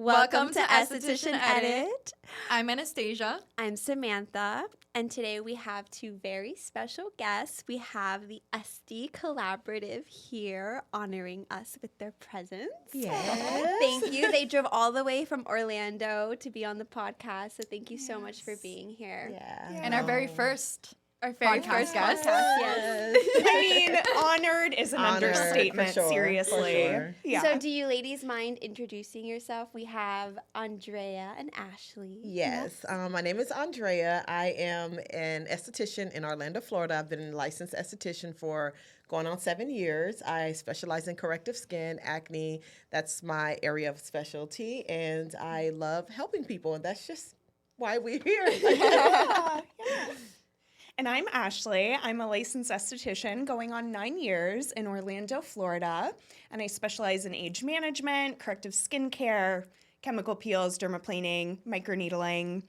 Welcome to Esthetician Edit. I'm Anastasia. I'm Samantha, and today we have two very special guests. We have the Esty Collaborative here honoring us with their presence. Yes. Thank you. They drove all the way from Orlando to be on the podcast, so thank you so much for being here. Yeah. And our very first Our very Podcast first guest. podcast, yes. I mean, honored is an understatement, for sure, seriously. for sure. Yeah. So do you ladies mind introducing yourself? We have Andrea and Ashley. Yes. My name is Andrea. I am an esthetician in Orlando, Florida. I've been a licensed esthetician for going on 7 years. I specialize in corrective skin, acne. That's my area of specialty. And I love helping people. And that's just why we're here. Yeah. And I'm Ashley. I'm a licensed esthetician going on 9 years in Orlando, Florida. And I specialize in age management, corrective skincare, chemical peels, dermaplaning, microneedling.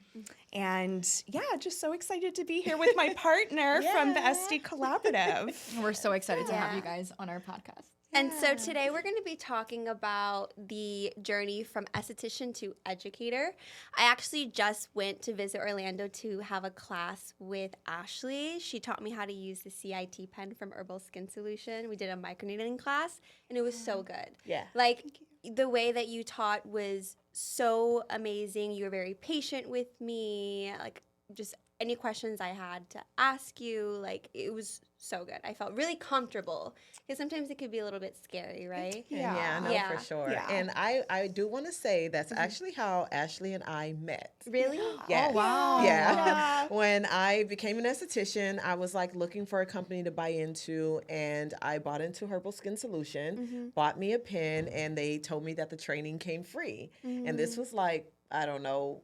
And yeah, just so excited to be here with my partner from the Esty Collaborative. We're so excited to have Yeah. you guys on our podcast. And so today we're going to be talking about the journey from esthetician to educator. I actually just went to visit Orlando to have a class with Ashley. She taught me how to use the CIT pen from Herbal Skin Solution. We did a microneedling class, and it was so good. Yeah. Like, the way that you taught was so amazing. You were very patient with me. Like, just any questions I had to ask you, like, it was so good. I felt really comfortable because sometimes it could be a little bit scary, right? Yeah, no, Yeah. for sure. Yeah. And I do want to say that's actually how Ashley and I met. Really? Yes. Oh, wow. Yeah. When I became an esthetician, I was like looking for a company to buy into, and I bought into Herbal Skin Solution, bought me a pen, and they told me that the training came free. And this was like, I don't know,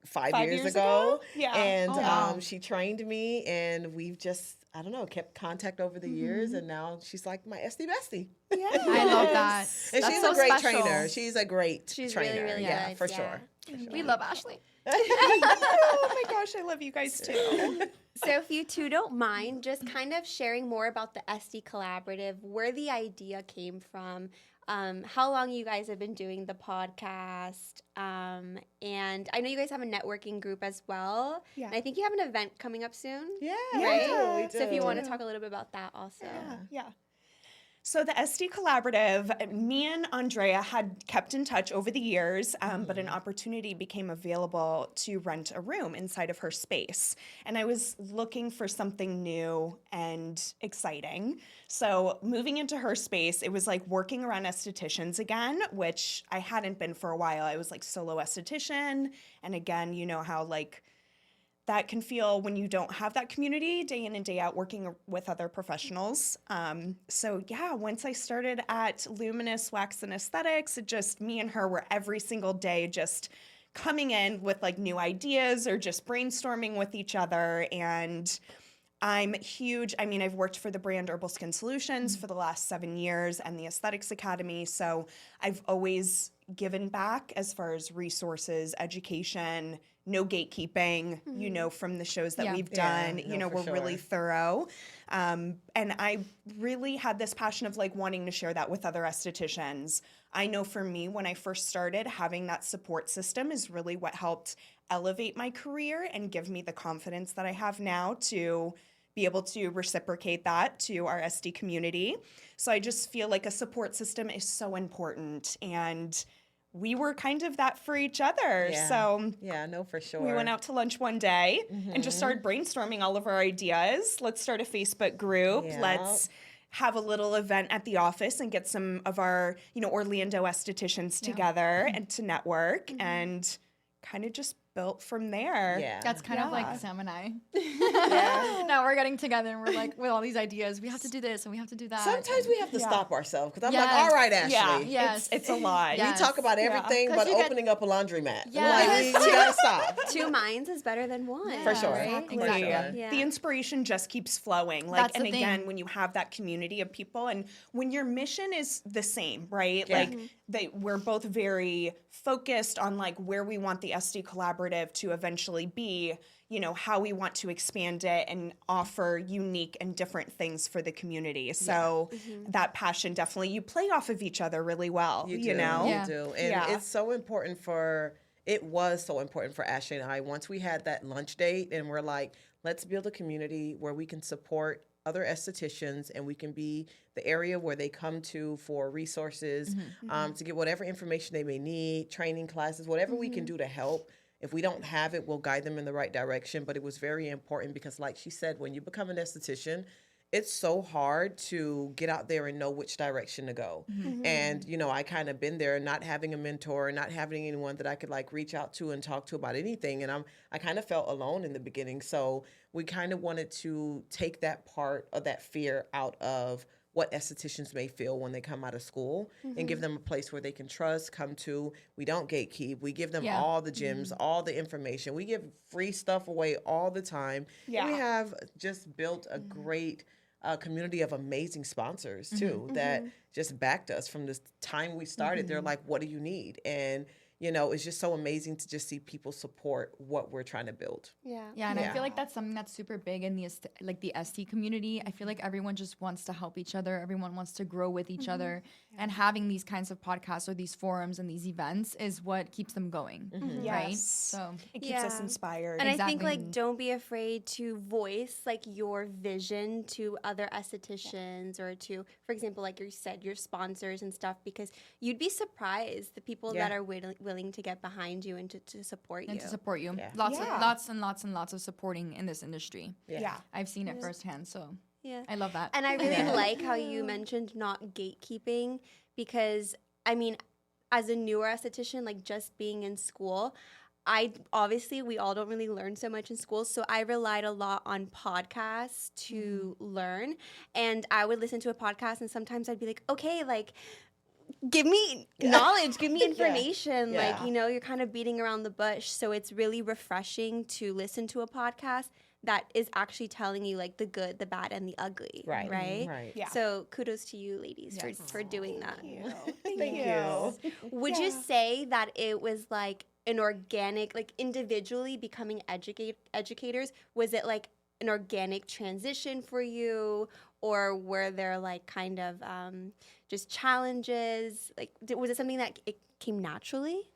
5 years ago. Yeah. And Oh, wow. she trained me, and we've just, I don't know, kept contact over the years, and now she's like my Esty bestie. Yes. I love that. And That's she's so a great special. trainer. She's a great She's trainer. really, really yeah, good. for Yeah. sure. We love Ashley. Oh my gosh, I love you guys too. So if you two don't mind, just kind of sharing more about the Esty Collaborative, where the idea came from, how long you guys have been doing the podcast, and I know you guys have a networking group as well. Yeah. And I think you have an event coming up soon. Yeah, Right? we do. So if you want to talk a little bit about that also. Yeah. So the Esty Collaborative, me and Andrea had kept in touch over the years, but an opportunity became available to rent a room inside of her space. And I was looking for something new and exciting. So moving into her space, it was like working around estheticians again, which I hadn't been for a while. I was like solo esthetician. And again, you know how like that can feel when you don't have that community day in and day out working with other professionals. So yeah, once I started at Luminous Wax and Aesthetics, it just me and her were every single day just coming in with like new ideas or just brainstorming with each other. And I'm huge. I mean, I've worked for the brand Herbal Skin Solutions for the last 7 years and the Aesthetics Academy. So I've always given back as far as resources, education, no gatekeeping, you know, from the shows that Yeah. we've Yeah, done, no, you know, for we're really sure. thorough. And I really had this passion of like wanting to share that with other estheticians. I know for me, when I first started, having that support system is really what helped elevate my career and give me the confidence that I have now to be able to reciprocate that to our SD community. So I just feel like a support system is so important. And we were kind of that for each other. Yeah. So Yeah, no, for sure. we went out to lunch one day and just started brainstorming all of our ideas. Let's start a Facebook group. Yeah. Let's have a little event at the office and get some of our, you know, Orlando estheticians together and to network and kind of just built from there. Yeah. That's kind of Yeah. like Sam and I. Yeah. Now we're getting together and we're like, with all these ideas, we have to do this and we have to do that. Sometimes we have to Yeah. stop ourselves because I'm Yes. like, all right, Ashley. Yeah, Yes. it's a lot. Yes. We talk about Yeah. everything 'Cause but you get- opening up a laundromat. Yes. Like, we gotta stop. Two minds is better than one. For sure. Right? Exactly. For sure. Yeah. The inspiration just keeps flowing. Like, That's and the again, thing. when you have that community of people and when your mission is the same, right? Yeah. Like we're both very focused on like where we want the SD Collaborative Collaborative to eventually be, you know, how we want to expand it and offer unique and different things for the community. So that passion, definitely, you play off of each other really well, you know? Yeah. You do. And it's so important it was so important for Ashley and I. Once we had that lunch date and we're like, let's build a community where we can support other estheticians and we can be the area where they come to for resources, to get whatever information they may need, training classes, whatever we can do to help. If we don't have it, we'll guide them in the right direction. But it was very important because, like she said, when you become an esthetician, it's so hard to get out there and know which direction to go. And, you know, I kind of been there, not having a mentor, not having anyone that I could like reach out to and talk to about anything. And I kind of felt alone in the beginning. So we kind of wanted to take that part of that fear out of what estheticians may feel when they come out of school and give them a place where they can trust, come to. We don't gatekeep. We give them all the gems, all the information. We give free stuff away all the time. Yeah. We have just built a great community of amazing sponsors too that just backed us from the time we started. They're like, what do you need? And you know, it's just so amazing to just see people support what we're trying to build. Yeah, and I feel like that's something that's super big in the Esty community. I feel like everyone just wants to help each other. Everyone wants to grow with each other, and having these kinds of podcasts or these forums and these events is what keeps them going, right? Yes. So It keeps us inspired. And I think like don't be afraid to voice like your vision to other estheticians or to, for example, like you said, your sponsors and stuff, because you'd be surprised the people that are willing to get behind you and to support you. and to support you, Yeah. lots and lots of supporting in this industry. Yeah. I've seen it firsthand, so Yeah. I love that. And I really like how you mentioned not gatekeeping, because I mean, as a newer esthetician, like just being in school, obviously we all don't really learn so much in school, so I relied a lot on podcasts to learn. And I would listen to a podcast and sometimes I'd be like, okay, like give me knowledge, give me information. Like, you know, you're kind of beating around the bush. So it's really refreshing to listen to a podcast that is actually telling you like the good, the bad, and the ugly. Right. Right. Yeah. So kudos to you ladies for doing that. Thank you. Would you say that it was like an organic, like individually becoming educators? Was it like an organic transition for you, or were there like kind of just challenges? Like, was it something that it came naturally?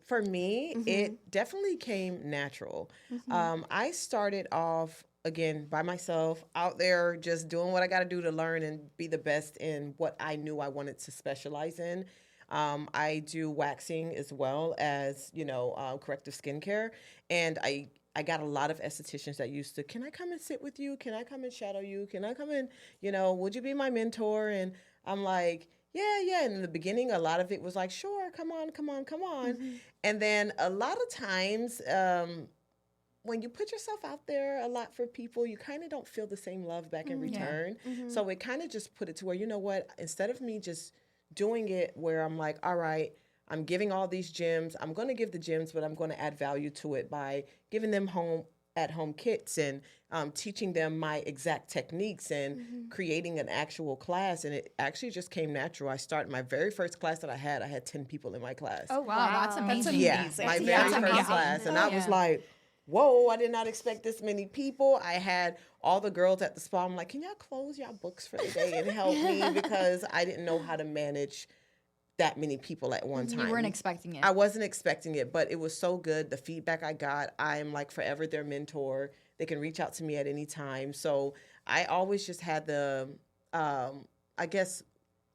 For me, it definitely came natural. I started off, again, by myself, out there just doing what I got to do to learn and be the best in what I knew I wanted to specialize in. I do waxing as well as, you know, corrective skincare. And I got a lot of estheticians that used to, can I come and sit with you? Can I come and shadow you? Can I come and, you know, would you be my mentor? And I'm like, yeah. And in the beginning, a lot of it was like, sure, come on. And then a lot of times, when you put yourself out there a lot for people, you kind of don't feel the same love back in return. So it kind of just put it to where, you know what, instead of me just doing it where I'm like, all right, I'm giving all these gems. I'm going to give the gems, but I'm going to add value to it by giving them at-home kits and teaching them my exact techniques and creating an actual class. And it actually just came natural. I started my very first class that I had 10 people in my class. Oh, wow. That's amazing. Yeah, my very first class. And I was like, whoa, I did not expect this many people. I had all the girls at the spa. I'm like, can y'all close y'all books for the day and help me? Because I didn't know how to manage that many people at one time. You weren't expecting it. I wasn't expecting it, but it was so good. The feedback I got, I am like forever their mentor. They can reach out to me at any time. So I always just had the, I guess,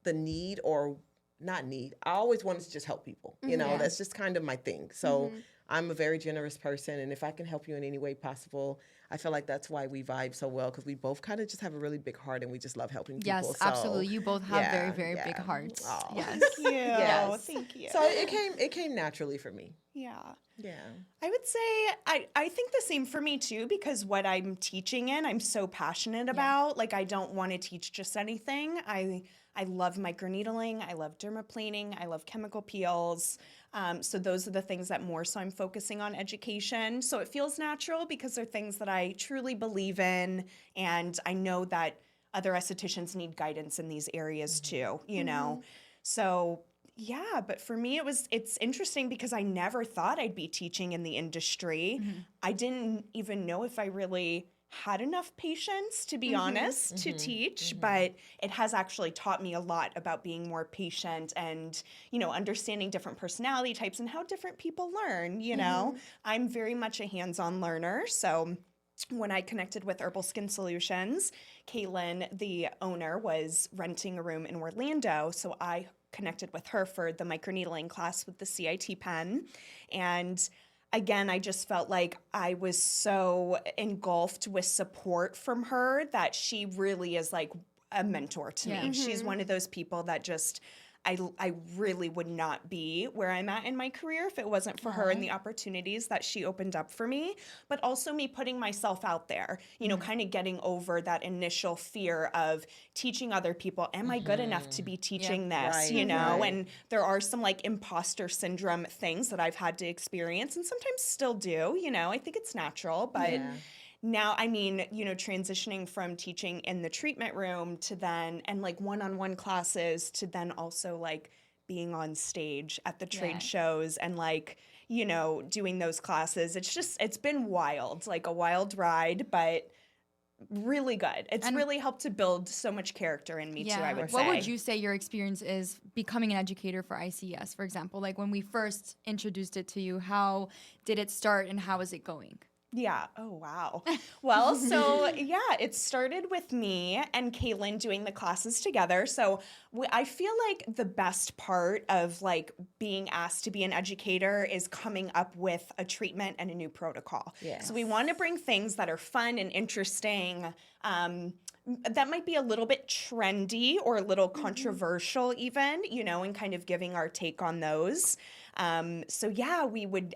the need or not need. I always wanted to just help people. You know, that's just kind of my thing. So I'm a very generous person, and if I can help you in any way possible, I feel like that's why we vibe so well, because we both kind of just have a really big heart and we just love helping people. Yes, so, absolutely. You both have very, very big hearts. Oh. Yes. Thank you. Yes. Thank you. So it came naturally for me. Yeah. Yeah. I would say I think the same for me too, because what I'm teaching in, I'm so passionate about. Like, I don't want to teach just anything. I love microneedling. I love dermaplaning. I love chemical peels. So those are the things that more so I'm focusing on education. So it feels natural because they're things that I truly believe in. And I know that other estheticians need guidance in these areas too, you know? So Yeah, but for me, it's interesting because I never thought I'd be teaching in the industry. I didn't even know if I really had enough patience, to be honest, to teach, but it has actually taught me a lot about being more patient and, understanding different personality types and how different people learn, I'm very much a hands-on learner, so when I connected with Herbal Skin Solutions, Caitlin, the owner, was renting a room in Orlando, so I connected with her for the microneedling class with the CIT pen. And again, I just felt like I was so engulfed with support from her that she really is like a mentor to me. She's one of those people that just I really would not be where I'm at in my career if it wasn't for her and the opportunities that she opened up for me, but also me putting myself out there, kind of getting over that initial fear of teaching other people. Am I good enough to be teaching this, And there are some like imposter syndrome things that I've had to experience and sometimes still do, I think it's natural, but now, transitioning from teaching in the treatment room to then, and like one-on-one classes to then also like being on stage at the trade shows and like, doing those classes. It's been wild, like a wild ride, but really good. It's really helped to build so much character in me too, I would say. What would you say your experience is becoming an educator for ICS, for example? Like when we first introduced it to you, how did it start and how is it going? Yeah. Oh, wow. Well, so it started with me and Caitlin doing the classes together. So I feel like the best part of like being asked to be an educator is coming up with a treatment and a new protocol. Yes. So we want to bring things that are fun and interesting, that might be a little bit trendy or a little controversial even, and kind of giving our take on those. We would,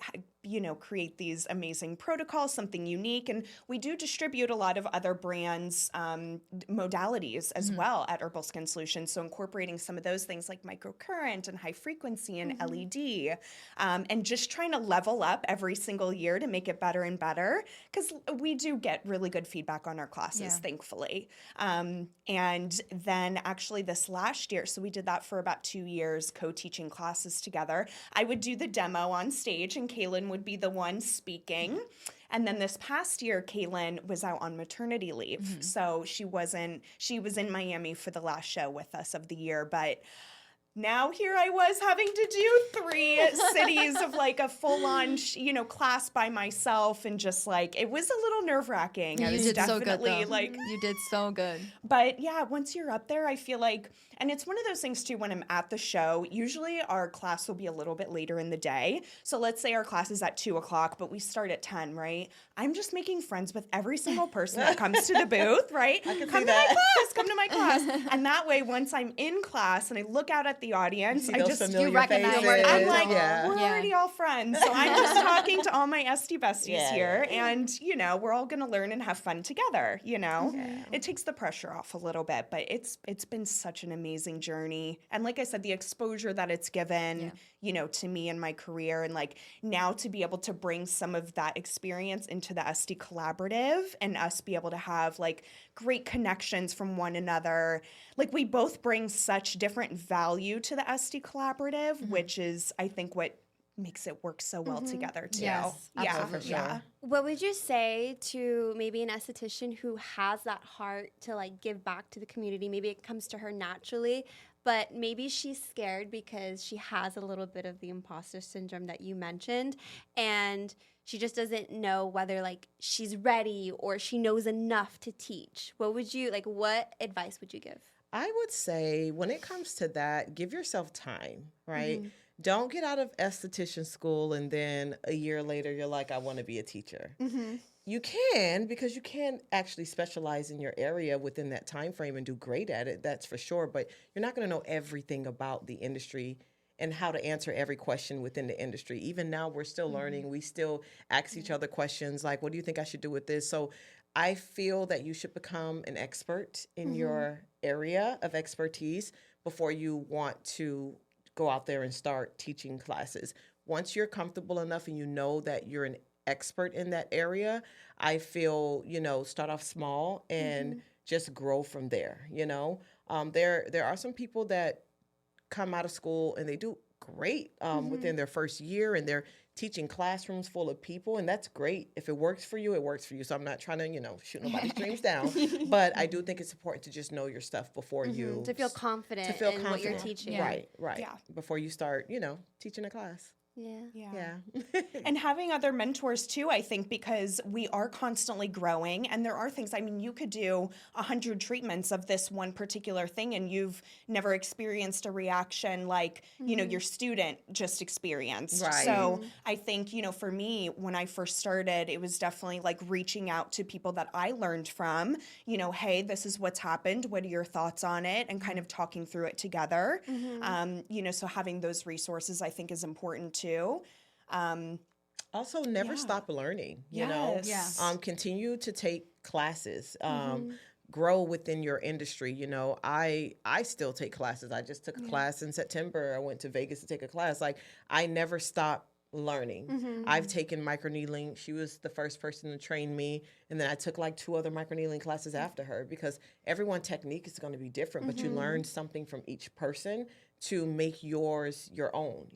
create these amazing protocols, something unique. And we do distribute a lot of other brands' modalities as well at Herbal Skin Solutions. So incorporating some of those things like microcurrent and high frequency and LED, and just trying to level up every single year to make it better and better. Because we do get really good feedback on our classes, thankfully. And then actually this last year, so we did that for about 2 years, co-teaching classes together. I would do the demo on stage and Caitlin would be the one speaking. And then this past year, Caitlin was out on maternity leave. So she was in Miami for the last show with us of the year, but now here I was having to do 3 cities of like a full-on, class by myself, and just like it was a little nerve-wracking. You did so good, though. You did so good. But yeah, once you're up there, I feel like, and it's one of those things too. When I'm at the show, usually our class will be a little bit later in the day. So let's say our class is at 2:00, but we start at 10, right? I'm just making friends with every single person that comes to the booth, right? Come to my class. And that way, once I'm in class and I look out at the audience, you recognize faces. I'm like, we're already all friends. So I'm just talking to all my Esty besties here. And, we're all going to learn and have fun together, It takes the pressure off a little bit, but it's been such an amazing journey. And like I said, the exposure that it's given, to me in my career, and like now to be able to bring some of that experience into the Esty Collaborative and us be able to have like great connections from one another. Like we both bring such different value to the Esty Collaborative, which is, I think, what makes it work so well together too. Yes, absolutely. For sure. Yeah. What would you say to maybe an esthetician who has that heart to like give back to the community? Maybe it comes to her naturally, but maybe she's scared because she has a little bit of the imposter syndrome that you mentioned, and she just doesn't know whether like she's ready or she knows enough to teach. What advice would you give? I would say when it comes to that, give yourself time, right? Don't get out of esthetician school and then a year later you're like, I want to be a teacher. You can, because you can actually specialize in your area within that time frame and do great at it, that's for sure. But you're not going to know everything about the industry and how to answer every question within the industry. Even now, we're still learning. We still ask each other questions like, what do you think I should do with this? So I feel that you should become an expert in your area of expertise before you want to go out there and start teaching classes. Once you're comfortable enough and you know that you're an expert in that area, I feel, start off small and just grow from there, There are some people that come out of school and they do great within their first year, and they're teaching classrooms full of people, and that's great. If it works for you, it works for you. So I'm not trying to, shoot nobody's dreams down, but I do think it's important to just know your stuff before you to feel confident in what you're teaching. Right. Yeah. Before you start, teaching a class. Yeah. And having other mentors too, I think, because we are constantly growing, and there are things, I mean, you could do 100 treatments of this one particular thing and you've never experienced a reaction like, your student just experienced. Right. So I think, for me, when I first started, it was definitely like reaching out to people that I learned from, hey, this is what's happened. What are your thoughts on it? And kind of talking through it together. So having those resources, I think, is important too. Also, never stop learning, continue to take classes, grow within your industry. I still take classes. I just took a class in September. I went to Vegas to take a class. Like, I never stop learning. I've taken microneedling. She was the first person to train me. And then I took like 2 other microneedling classes after her, because everyone's technique is going to be different, but you learn something from each person to make yours your own,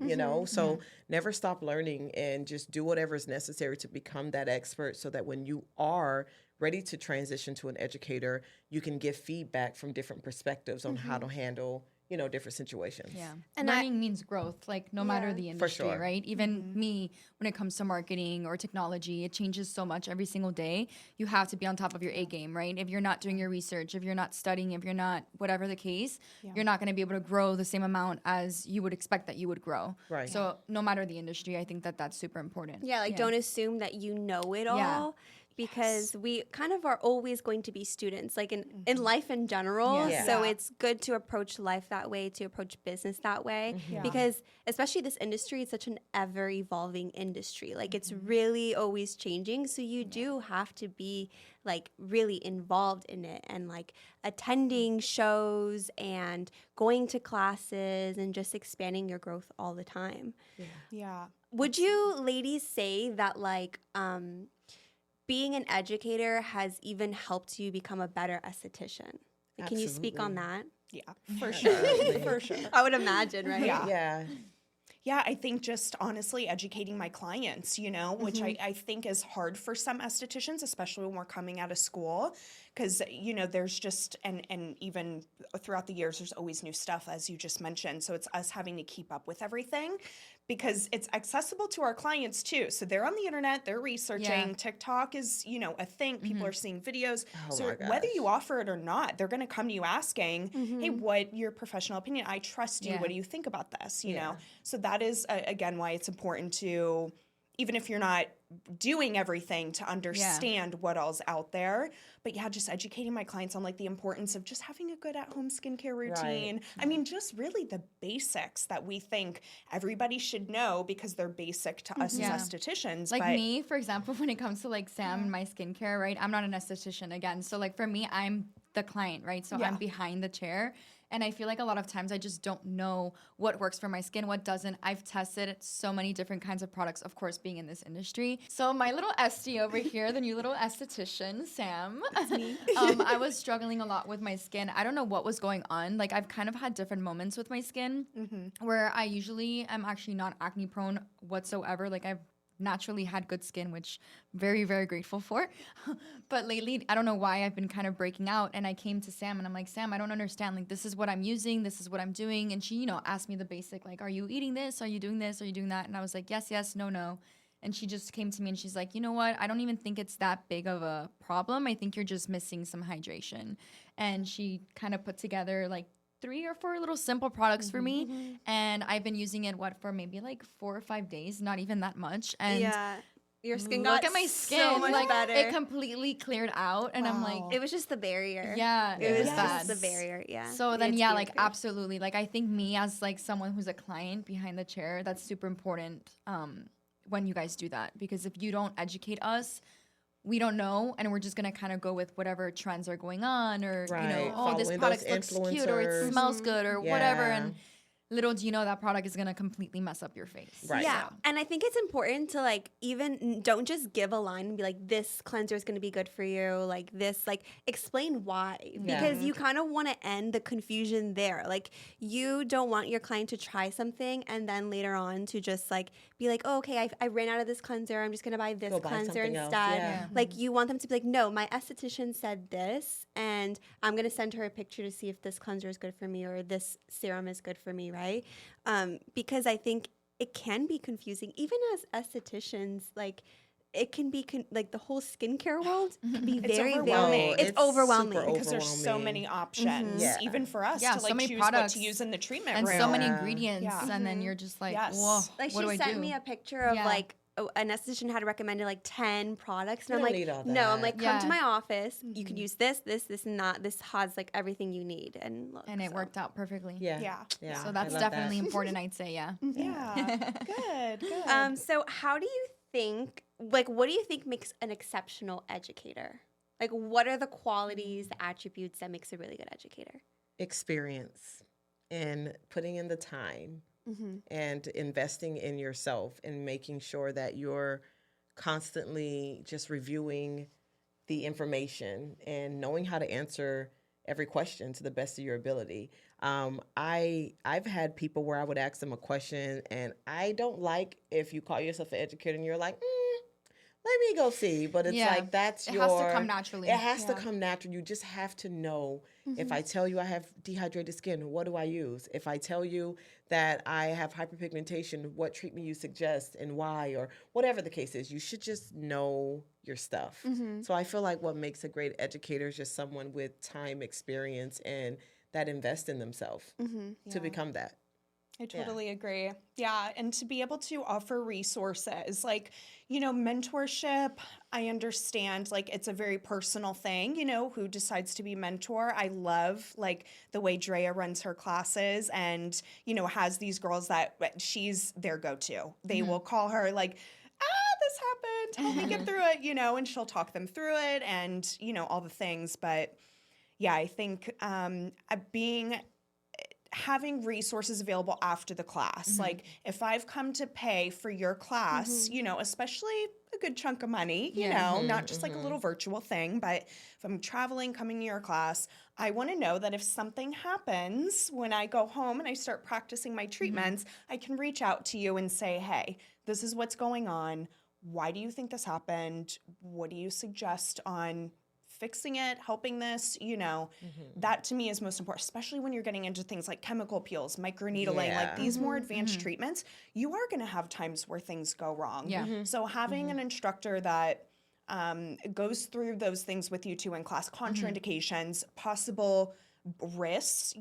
So never stop learning, and just do whatever is necessary to become that expert, so that when you are ready to transition to an educator, you can give feedback from different perspectives on how to handle different situations. Yeah. And learning means growth, like no matter the industry, sure. right? Even me, when it comes to marketing or technology, it changes so much every single day. You have to be on top of your A game, right? If you're not doing your research, if you're not studying, if you're not, whatever the case, you're not going to be able to grow the same amount as you would expect that you would grow. Right. So no matter the industry, I think that that's super important. Yeah, don't assume that you know it all. Yeah. Because we kind of are always going to be students, like in life in general. Yeah. So it's good to approach life that way, to approach business that way. Because especially this industry is such an ever-evolving industry. Like, it's really always changing. So you do have to be, like, really involved in it, and, like, attending shows and going to classes and just expanding your growth all the time. Yeah. Would you ladies say that, like, being an educator has even helped you become a better esthetician? Can you speak on that? Yeah, for sure. For sure. I would imagine, right? Yeah. Yeah, I think just honestly educating my clients, which I think is hard for some estheticians, especially when we're coming out of school, because, there's just, and even throughout the years, there's always new stuff, as you just mentioned. So it's us having to keep up with everything, because it's accessible to our clients too. So they're on the internet, they're researching. Yeah. TikTok is, a thing. People are seeing videos. Oh So my gosh. whether you offer it or not, they're going to come to you asking, hey, what your professional opinion? I trust you. Yeah. What do you think about this? You know? So that is, again, why it's important to, even if you're not doing everything, to understand what all's out there. But just educating my clients on, like, the importance of just having a good at-home skincare routine. Right. I mean, just really the basics that we think everybody should know, because they're basic to us as estheticians. Like, me, for example, when it comes to, like, Sam and my skincare, right? I'm not an esthetician again. So, like, for me, I'm the client, right? So I'm behind the chair. And I feel like a lot of times I just don't know what works for my skin, what doesn't. I've tested so many different kinds of products, of course, being in this industry. So my little Esty over here, the new little esthetician, Sam, I was struggling a lot with my skin. I don't know what was going on. Like, I've kind of had different moments with my skin where I usually am actually not acne prone whatsoever. Like, I've naturally had good skin, which very, very grateful for. But lately, I don't know why I've been kind of breaking out. And I came to Sam and I'm like, Sam, I don't understand. Like, this is what I'm using. This is what I'm doing. And she, asked me the basic, like, are you eating this? Are you doing this? Are you doing that? And I was like, yes, yes, no, no. And she just came to me and she's like, you know what? I don't even think it's that big of a problem. I think you're just missing some hydration. And she kind of put together, like, 3 or 4 little simple products for me. And I've been using it, for maybe like 4 or 5 days, not even that much. And your skin look got at my skin, so much like, better. it completely cleared out. And I'm like, It was just the barrier. it was bad. just the barrier. Yeah. So then, It's like, barrier. absolutely. Like, I think me as, like, someone who's a client behind the chair, that's super important when you guys do that. Because if you don't educate us, we don't know, and we're just gonna kind of go with whatever trends are going on, or Right. oh, this Following product those looks cute, or it influencers. smells good, or whatever. And little do you know that product is going to completely mess up your face. Right. Yeah. And I think it's important to like even don't just give a line and be like, this cleanser is going to be good for you. Like this, like explain why. Because you kind of want to end the confusion there. Like you don't want your client to try something and then later on to just like be like, oh, okay, I ran out of this cleanser. I'm just going to buy this buy cleanser something instead. else. Yeah. Like you want them to be like, no, my esthetician said this and I'm going to send her a picture to see if this cleanser is good for me or this serum is good for me, right? Because I think it can be confusing, even as estheticians. Like, it can be like the whole skincare world can be very, overwhelming. very. It's overwhelming super because there's so many options, Yeah. even for us Yeah, to so like many choose products what to use in the treatment And room. so many ingredients. Yeah. And then you're just like, Yes. whoa, Like what do she I sent do? me a picture of Yeah. like an esthetician had recommended like 10 products, and You I'm don't like, need all no, I'm that. like, come to Yeah. my office. You could use this, and that. This has like everything you need, and look, And it so. worked out perfectly. Yeah. Yeah. So I that's love definitely that. important, I'd say, yeah. Yeah. Good. So how do you think, like, what do you think makes an exceptional educator? Like, what are the qualities, the attributes that makes a really good educator? Experience and putting in the time and investing in yourself and making sure that you're constantly just reviewing the information and knowing how to answer every question to the best of your ability. I've had people where I would ask them a question, and I don't like if you call yourself an educator and you're like, let me go see. But it's Yeah. like that's It your. has to come naturally. It has to come natural. You just have to know. If I tell you I have dehydrated skin, what do I use? If I tell you that I have hyperpigmentation, what treatment you suggest and why, or whatever the case is, you should just know your stuff. So I feel like what makes a great educator is just someone with time, experience, and that invest in themselves to become that. I totally agree. Yeah. And to be able to offer resources like, mentorship, I understand like it's a very personal thing, who decides to be mentor. I love like the way Drea runs her classes and, has these girls that she's their go-to. They will call her like, this happened, help me get through it, and she'll talk them through it and, all the things. But yeah, I think having resources available after the class. Like if I've come to pay for your class, especially a good chunk of money, not just like a little virtual thing, but if I'm traveling, coming to your class, I want to know that if something happens when I go home and I start practicing my treatments, I can reach out to you and say, hey, this is what's going on. Why do you think this happened? What do you suggest on fixing it, helping this, that to me is most important, especially when you're getting into things like chemical peels, microneedling, like these more advanced treatments, you are going to have times where things go wrong. Yeah. So having an instructor that goes through those things with you too in class, contraindications, possible risks,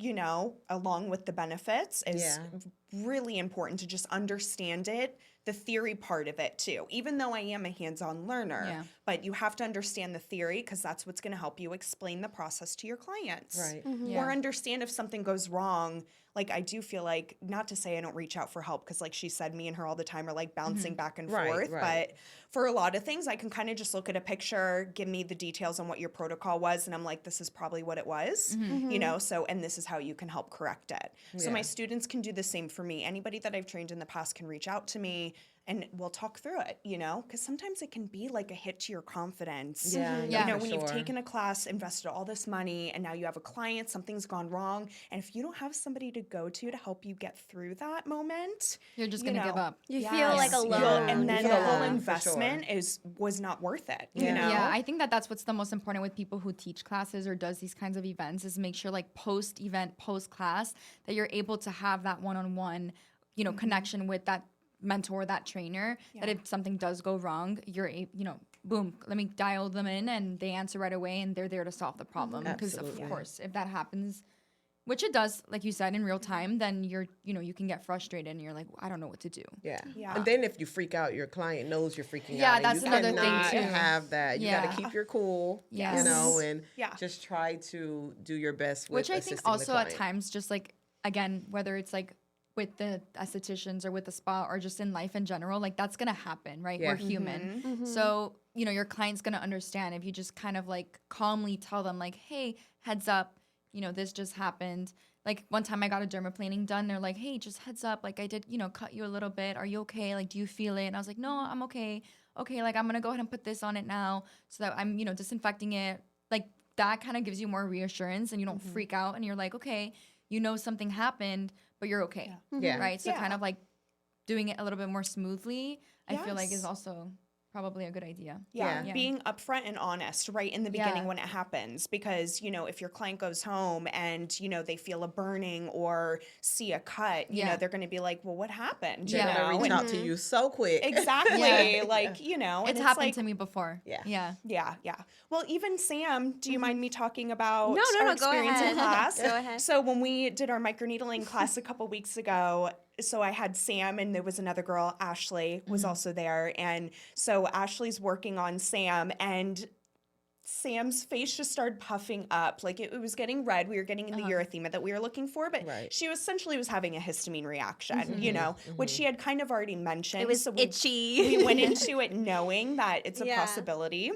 along with the benefits is really important to just understand it, the theory part of it too. Even though I am a hands-on learner, but you have to understand the theory because that's what's going to help you explain the process to your clients. Right. Or understand if something goes wrong. Like I do feel like, not to say I don't reach out for help because like she said, me and her all the time are like bouncing back and forth. Right. But for a lot of things, I can kind of just look at a picture, give me the details on what your protocol was. And I'm like, this is probably what it was, so, and this is how you can help correct it. So my students can do the same for me. Anybody that I've trained in the past can reach out to me and we'll talk through it, because sometimes it can be like a hit to your confidence. When you've taken a class, invested all this money, and now you have a client, something's gone wrong. And if you don't have somebody to go to help you get through that moment, You're just going to give up. You feel like alone. And then feel the whole alone, for investment was not worth it, Yeah, I think that's what's the most important with people who teach classes or does these kinds of events is make sure like post-event, post-class, that you're able to have that one-on-one, connection with that mentor, that trainer, that if something does go wrong, you're boom, let me dial them in and they answer right away and they're there to solve the problem. Because of course, if that happens, which it does, like you said, in real time, then you can get frustrated and you're like, I don't know what to do. Yeah. Yeah. And then if you freak out, your client knows you're freaking out. Yeah, and that's you another thing, cannot too. have that. You got to keep your cool, Yes. and just try to do your best with Which I think assisting also the at client. times, just like, again, whether it's like with the estheticians or with the spa or just in life in general, like that's going to happen, right? Yeah. We're human. So, your client's going to understand if you just kind of like calmly tell them like, hey, heads up, this just happened. like one time I got a dermaplaning done. They're like, hey, just heads up. Like I did, cut you a little bit. Are you okay? Like, do you feel it? And I was like, no, I'm okay. Okay. Like I'm going to go ahead and put this on it now so that I'm, disinfecting it. Like that kind of gives you more reassurance and you don't freak out and you're like, okay, something happened, but you're okay. Yeah. Right. So kind of like doing it a little bit more smoothly, I feel like is Yes. also probably a good idea. Yeah, Yeah. being upfront and honest right in the beginning when it happens, because if your client goes home and they feel a burning or see a cut, they're going to be like, well, what happened? They're gonna reach out to you so quick. Exactly. Like, and It's happened like, to me before. Yeah. Yeah. Well, even Sam, do you mind me talking about No, our go experience ahead. in class? Go ahead. So when we did our microneedling class a couple weeks ago, so I had Sam and there was another girl, Ashley, was also there. And so Ashley's working on Sam and Sam's face just started puffing up. Like it was getting red. We were getting in the erythema that we were looking for, but she essentially was having a histamine reaction, which she had kind of already mentioned. It was itchy. We went into it knowing that it's a possibility.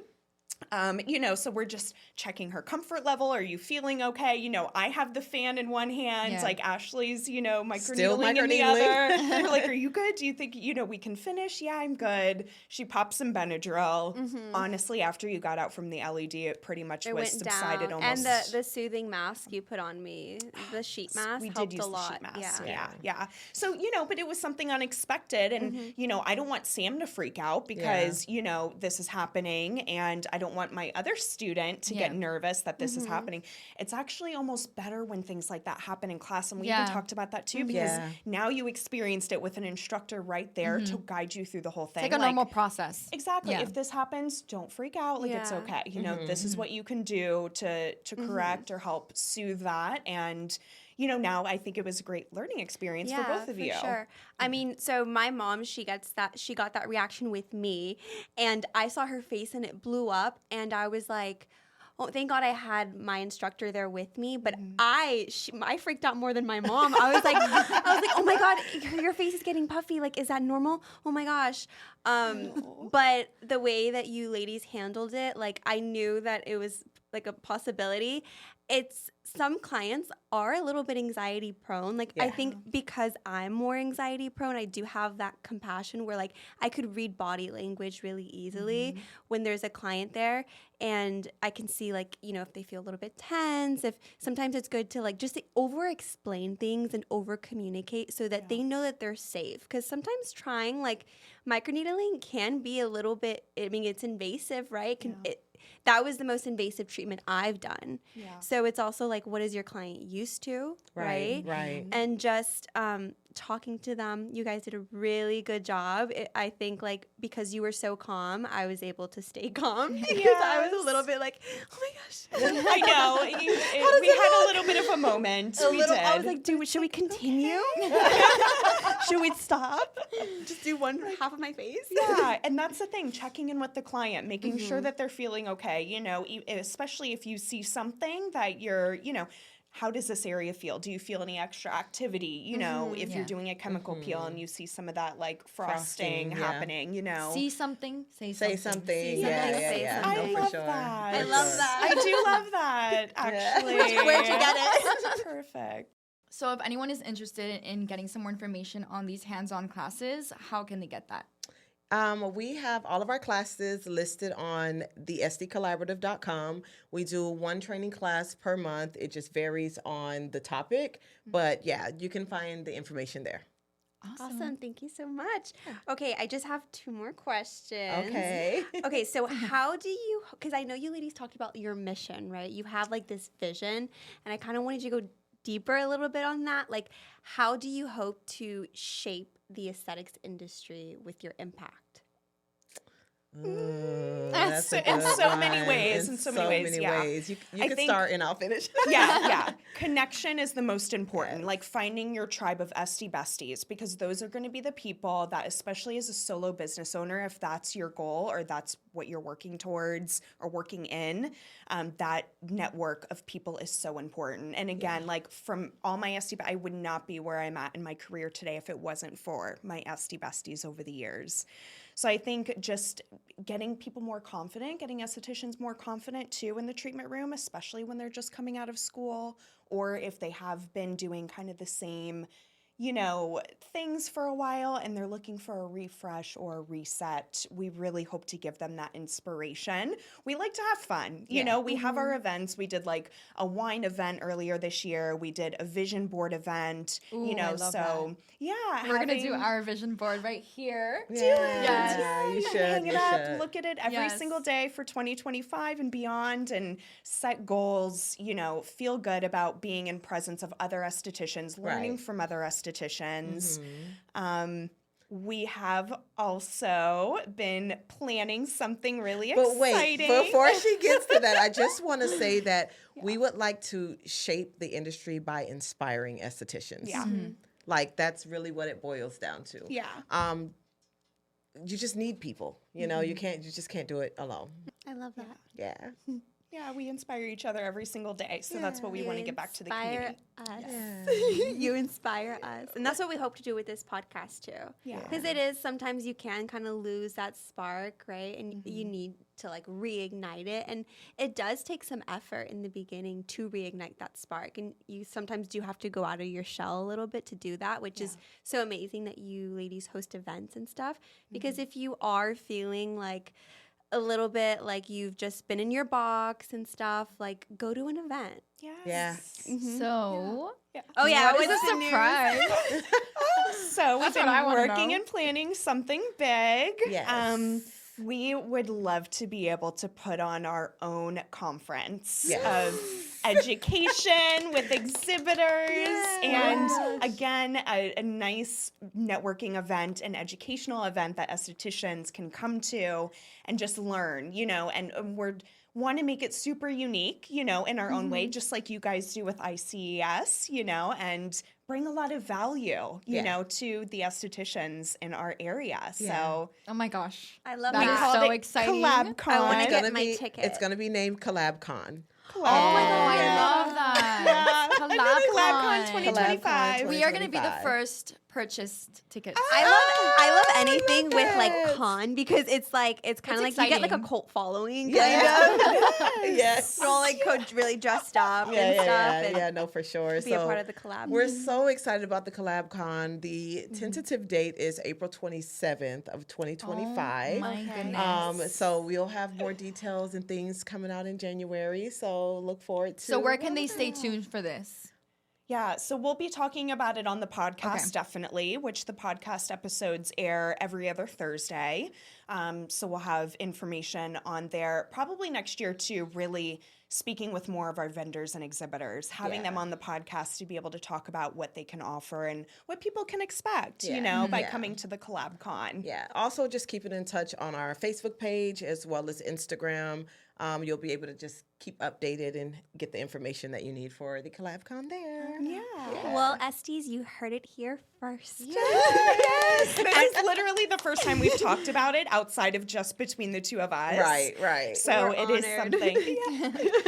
So we're just checking her comfort level. Are you feeling okay? I have the fan in one hand, like Ashley's, microneedling in the other. We're like, are you good? Do you think, we can finish? Yeah, I'm good. She popped some Benadryl. Honestly, after you got out from the LED, it pretty much was subsided down. almost. And the soothing mask you put on me, the sheet mask, we helped did use a lot. The sheet mask. Yeah. So, but it was something unexpected. And, I don't want Sam to freak out because, this is happening and I don't want my other student to get nervous that this is happening. It's actually almost better when things like that happen in class. And we even talked about that too, because now you experienced it with an instructor right there to guide you through the whole thing. It's like a normal process. Exactly. If this happens, don't freak out. Like it's okay. This is what you can do to correct or help soothe that. And now I think it was a great learning experience for both of you. Sure. I mean, so my mom, she got that reaction with me, and I saw her face and it blew up, and I was like, oh, thank God I had my instructor there with me. But I freaked out more than my mom. I was like, oh my God, your face is getting puffy. Like, is that normal? Oh my gosh. But the way that you ladies handled it, like I knew that it was like a possibility. Some clients are a little bit anxiety prone. Like I think because I'm more anxiety prone, I do have that compassion where like I could read body language really easily when there's a client there, and I can see like, if they feel a little bit tense, if sometimes it's good to like just over explain things and over communicate so that they know that they're safe. Because sometimes trying like microneedling can be a little bit, I mean, it's invasive, right? That was the most invasive treatment I've done. Yeah. So it's also like, what is your client used to, right? Right. And just talking to them, you guys did a really good job. I think like because you were so calm, I was able to stay calm because I was a little bit like, oh my gosh. I know. We had a little bit of a moment. I was like, should we continue? Should we stop? Just do one half of my face? Yeah, and that's the thing, checking in with the client, making sure that they're feeling okay, especially if you see something that you're, how does this area feel? Do you feel any extra activity? If you're doing a chemical peel and you see some of that like frosting happening, See something, say something. Say Yeah. I No, love for sure. that. I love that. I do love that, actually. Where'd you get it? Perfect. So if anyone is interested in getting some more information on these hands-on classes, how can they get that? We have all of our classes listed on the estcollaborative.com. We do one training class per month. It just varies on the topic. But yeah, you can find the information there. Awesome. Thank you so much. Okay, I just have 2 more questions. Okay. So how do you, because I know you ladies talked about your mission, right? You have like this vision, and I kind of wanted you to go deeper a little bit on that. Like, how do you hope to shape the aesthetics industry with your impact? That's a in good so one. many ways. You I can think- start and I'll finish. Yeah. Connection is the most important. Like finding your tribe of Esty besties, because those are going to be the people that, especially as a solo business owner, if that's your goal or that's what you're working towards or working in, that network of people is so important. And again, like from all my Esty, I would not be where I'm at in my career today if it wasn't for my Esty besties over the years. So I think just getting people more confident, getting estheticians more confident too in the treatment room, especially when they're just coming out of school, or if they have been doing kind of the same, you know, things for a while and they're looking for a refresh or a reset. We really hope to give them that inspiration. We like to have fun. You know, we have our events. We did like a wine event earlier this year. We did a vision board event, you know, so yeah. We're going to do our vision board right here. Yeah, you should. Hang it you up, should. look at it every single day for 2025 and beyond, and set goals, you know, feel good about being in presence of other estheticians, learning from other estheticians. We have also been planning something really exciting. But wait, before she gets to that, I just want to say that we would like to shape the industry by inspiring estheticians. Yeah. Like, that's really what it boils down to. Yeah. You just need people. You know, you just can't do it alone. I love that. Yeah. Yeah, we inspire each other every single day. So that's what we want to get back to the community. You inspire us. And that's what we hope to do with this podcast too. Yeah. Because it is, sometimes you can kind of lose that spark, right? And you need to like reignite it. And it does take some effort in the beginning to reignite that spark. And you sometimes do have to go out of your shell a little bit to do that, which is so amazing that you ladies host events and stuff. Because if you are feeling like a little bit like you've just been in your box and stuff, like go to an event. Yes. Yeah. So, Oh yeah, what is a surprise? So we've That's been what I wanna working know. and planning something big. Yes. We would love to be able to put on our own conference Yes. of education with exhibitors and again a nice networking event, an educational event that estheticians can come to and just learn, you know, and we're want to make it super unique, you know, in our own way, just like you guys do with ICES, you know, and bring a lot of value, you know, to the estheticians in our area. So, oh my gosh. I love That that. is called so it exciting. CollabCon. I wanna It's get gonna my be, ticket. It's going to be named CollabCon. Oh my God, Yeah. I love that. CollabCon CollabCon. 2025. We are going to be the 2025. first purchased tickets. I love anything with like con because it's like it's kind of It's like you get like a exciting. cult following kind Yeah. of. Yes. We're all like really dressed up and stuff and no, for sure. be a part of the collab. We're so excited about the CollabCon. The tentative date is April 27th of 2025. Oh my Okay. goodness. So we'll have more details and things coming out in January. So look forward to. So where can they stay tuned for this? Yeah, so we'll be talking about it on the podcast, definitely, which the podcast episodes air every other Thursday. So we'll have information on there probably next year too, really speaking with more of our vendors and exhibitors, having them on the podcast to be able to talk about what they can offer and what people can expect, you know, by coming to the CollabCon. Yeah. Also, just keeping in touch on our Facebook page as well as Instagram. You'll be able to just keep updated and get the information that you need for the CollabCon there. Yeah. Well, Estes, you heard it here first. Yes. This is literally the first time we've talked about it outside of just between the two of us. Right. So We're it is honored. something.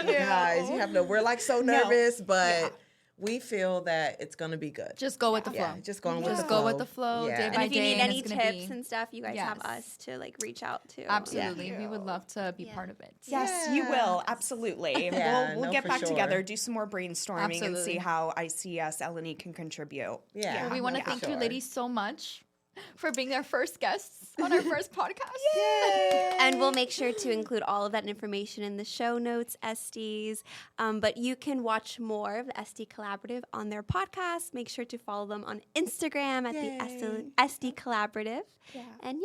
Guys, you have no, we're like so nervous, but we feel that it's going to be good. Just go with the flow. Yeah, just going with the Just flow. go with the flow, Yeah. day And by if you day. need any it's gonna tips be- and stuff, you guys have Yes. us to like reach out to. Absolutely. We would love to be part of it. Yes, you will. Absolutely. Yeah, we'll no, get for back sure. together, do some more brainstorming, and see Absolutely. how ICS L&E can contribute. Yeah. Well, we want to for thank you sure. ladies so much for being our first guests on our first podcast. And we'll make sure to include all of that information in the show notes, Estes. But you can watch more of the Esty Collaborative on their podcast. Make sure to follow them on Instagram at the Esty Collaborative. And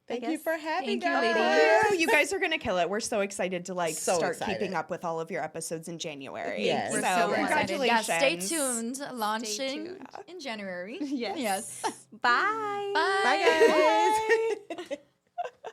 Thank you for having Thank you, us. ladies. You guys are going to kill it. We're so excited to So start excited. keeping up with all of your episodes in January. Yes. We're so so congratulations. excited. Yeah, stay tuned. Launching tuned. in January. Yes. Yes. bye. Bye. Bye, guys.